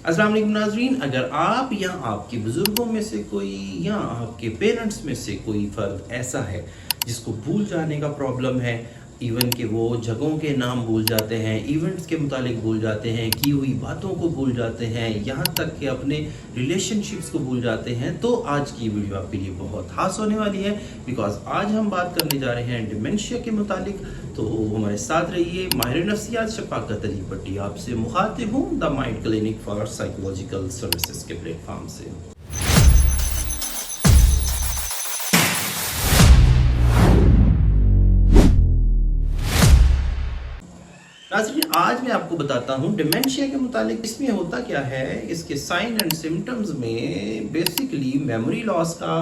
अस्सलाम वालेकुम नाज़रीन, अगर आप या आपके बुज़ुर्गों में से कोई या आपके पेरेंट्स में से कोई फ़र्द ऐसा है जिसको भूल जाने का प्रॉब्लम है, इवन कि वो जगहों के नाम भूल जाते हैं, इवेंट्स के मुतालिक भूल जाते हैं, की हुई बातों को भूल जाते हैं, यहाँ तक कि अपने रिलेशनशिप्स को भूल जाते हैं, तो आज की वीडियो आपके लिए बहुत खास होने वाली है। बिकॉज आज हम बात करने जा रहे हैं डिमेंशिया के मुतालिक। तो हमारे साथ रहिए। माहिर नफ्सियात शफाकत अली भट्टी आपसे मुखातिब हूँ the mind clinic for psychological services के प्लेटफॉर्म से। नाज़रीन, आज मैं आपको बताता हूँ डिमेंशिया के मुतालिक इसमें होता क्या है। इसके साइन एंड सिम्टम्स में बेसिकली मेमोरी लॉस का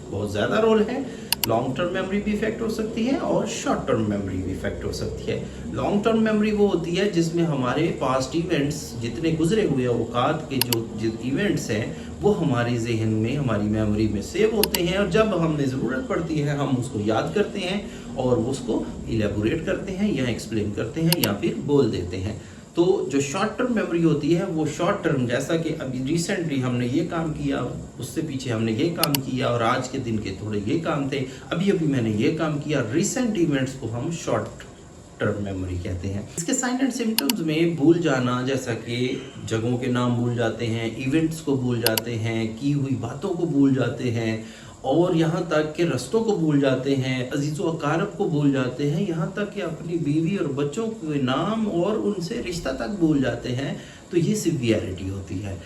बहुत ज़्यादा रोल है। लॉन्ग टर्म मेमोरी भी इफेक्ट हो सकती है और शॉर्ट टर्म मेमोरी भी इफेक्ट हो सकती है। लॉन्ग टर्म मेमोरी वो होती है जिसमें हमारे पास्ट इवेंट्स, जितने गुजरे हुए औकात के जो इवेंट्स हैं, वो हमारे जहन में, हमारी मेमोरी में सेव होते हैं और जब हमें ज़रूरत पड़ती है हम उसको याद करते हैं और उसको इलेबोरेट करते हैं या एक्सप्लेन करते हैं या फिर बोल देते हैं। तो जो शॉर्ट टर्म मेमोरी होती है वो शॉर्ट टर्म, जैसा कि अभी रिसेंटली हमने ये काम किया, उससे पीछे हमने ये काम किया और आज के दिन के थोड़े ये काम थे, अभी अभी मैंने ये काम किया, रिसेंट इवेंट्स को हम शॉर्ट टर्म मेमोरी कहते हैं। इसके साइन एंड सिम्टम्स में भूल जाना, जैसा कि जगहों के नाम भूल जाते हैं, इवेंट्स को भूल जाते हैं, की हुई बातों को भूल जाते हैं और यहाँ तक कि रस्तों को भूल जाते हैं, अजीज़ व अकारब को भूल जाते हैं, यहाँ तक कि अपनी बीवी और बच्चों के नाम और उनसे रिश्ता तक भूल जाते हैं। तो ये सिवियरिटी होती है।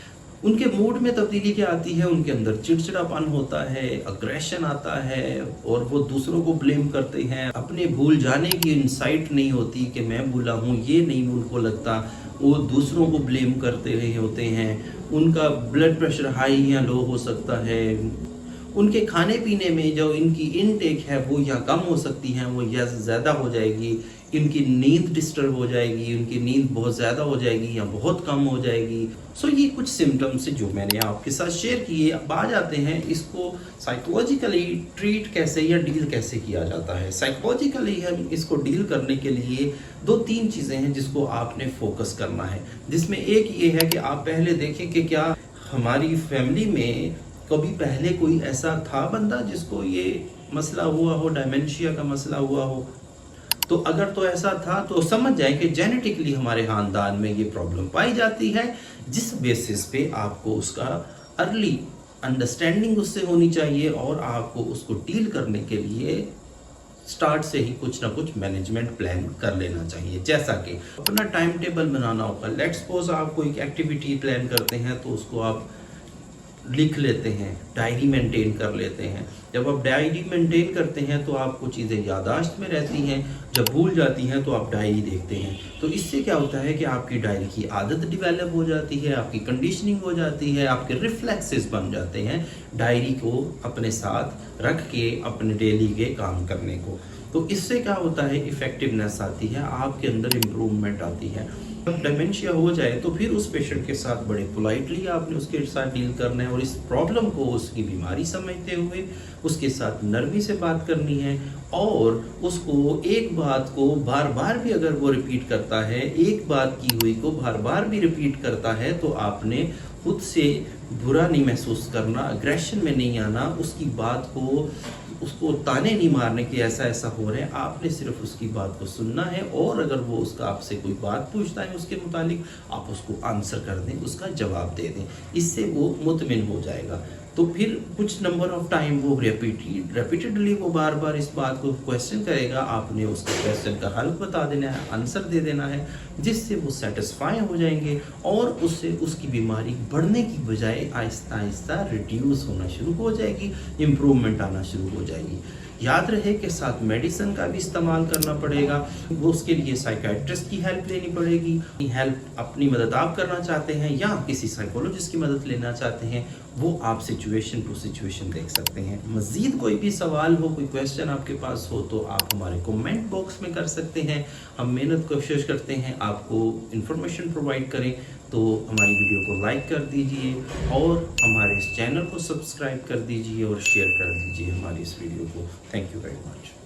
उनके मूड में तब्दीली क्या आती है, उनके अंदर चिड़चिड़ापन होता है, अग्रेशन आता है और वो दूसरों को ब्लेम करते हैं। अपने भूल जाने की इंसाइट नहीं होती कि मैं भूला हूँ, ये नहीं उनको लगता, वो दूसरों को ब्लेम करते रहे होते हैं। उनका ब्लड प्रेशर हाई या लो हो सकता है। उनके खाने पीने में जो इनकी इनटेक है वो या कम हो सकती है, वो या ज़्यादा हो जाएगी। इनकी नींद डिस्टर्ब हो जाएगी, उनकी नींद बहुत ज़्यादा हो जाएगी या बहुत कम हो जाएगी। सो ये कुछ सिम्टम्स जो मैंने आपके साथ शेयर किए। अब आ जाते हैं इसको साइकोलॉजिकली ट्रीट कैसे या डील कैसे किया जाता है। साइकोलॉजिकली हम इसको डील करने के लिए 2-3 चीज़ें हैं जिसको आपने फोकस करना है, जिसमें एक ये है कि आप पहले देखें कि क्या हमारी फैमिली में कभी पहले कोई ऐसा था बंदा जिसको ये मसला हुआ हो, डिमेंशिया का मसला हुआ हो। तो अगर तो ऐसा था तो समझ जाए कि जेनेटिकली हमारे खानदान में ये प्रॉब्लम पाई जाती है, जिस बेसिस पे आपको उसका अर्ली अंडरस्टैंडिंग उससे होनी चाहिए और आपको उसको डील करने के लिए स्टार्ट से ही कुछ ना कुछ मैनेजमेंट प्लान कर लेना चाहिए। जैसा कि अपना टाइम टेबल बनाना होगा। लेट्स सपोज आप कोई एक्टिविटी प्लान करते हैं तो उसको आप लिख लेते हैं, डायरी मेंटेन कर लेते हैं। जब आप डायरी मेंटेन करते हैं तो आपको चीज़ें याददाश्त में रहती हैं, जब भूल जाती हैं तो आप डायरी देखते हैं। तो इससे क्या होता है कि आपकी डायरी की आदत डेवलप हो जाती है, आपकी कंडीशनिंग हो जाती है, आपके रिफ्लेक्सेस बन जाते हैं डायरी को अपने साथ रख के अपने डेली के काम करने को। तो इससे क्या होता है, इफ़ेक्टिवनेस आती है, आपके अंदर इम्प्रूवमेंट आती है। जब डिमेंशिया हो जाए तो फिर उस पेशेंट के साथ बड़े पोलाइटली आपने उसके साथ डील करना है और इस प्रॉब्लम को उसकी बीमारी समझते हुए उसके साथ नरमी से बात करनी है और उसको एक बात को बार बार भी अगर वो रिपीट करता है, एक बात की हुई को बार बार भी रिपीट करता है, तो आपने खुद से बुरा नहीं महसूस करना, अग्रेशन में नहीं आना, उसकी बात को, उसको ताने नहीं मारने कि ऐसा ऐसा हो रहा है। आपने सिर्फ उसकी बात को सुनना है और अगर वो उसका आपसे कोई बात पूछता है उसके मुतालिक, आप उसको आंसर कर दें, उसका जवाब दे दें। इससे वो मुतमिन हो जाएगा। तो फिर कुछ नंबर ऑफ टाइम वो रिपीटेडली वो बार बार इस बात को क्वेश्चन करेगा, आपने उसके क्वेश्चन का हल बता देना है, आंसर दे देना है, जिससे वो सेटिस्फाई हो जाएंगे और उससे उसकी बीमारी बढ़ने की बजाय आहिस्ता आहिस्ता रिड्यूस होना शुरू हो जाएगी, इम्प्रूवमेंट आना शुरू हो जाएगी। याद रहे कि साथ मेडिसिन का भी इस्तेमाल करना पड़ेगा, वो उसके लिए साइकियाट्रिस्ट की हेल्प लेनी पड़ेगी। हेल्प अपनी मदद आप करना चाहते हैं या किसी साइकोलॉजिस्ट की मदद लेना चाहते हैं, वो आप सिचुएशन टू सिचुएशन देख सकते हैं। मज़ीद कोई भी सवाल हो, कोई क्वेश्चन आपके पास हो तो आप हमारे कमेंट बॉक्स में कर सकते हैं। हम मेहनत कोशिश करते हैं आपको इन्फॉर्मेशन प्रोवाइड करें। तो हमारी वीडियो को लाइक कर दीजिए और हमारे इस चैनल को सब्सक्राइब कर दीजिए और शेयर कर दीजिए हमारी इस वीडियो को। Thank you very much.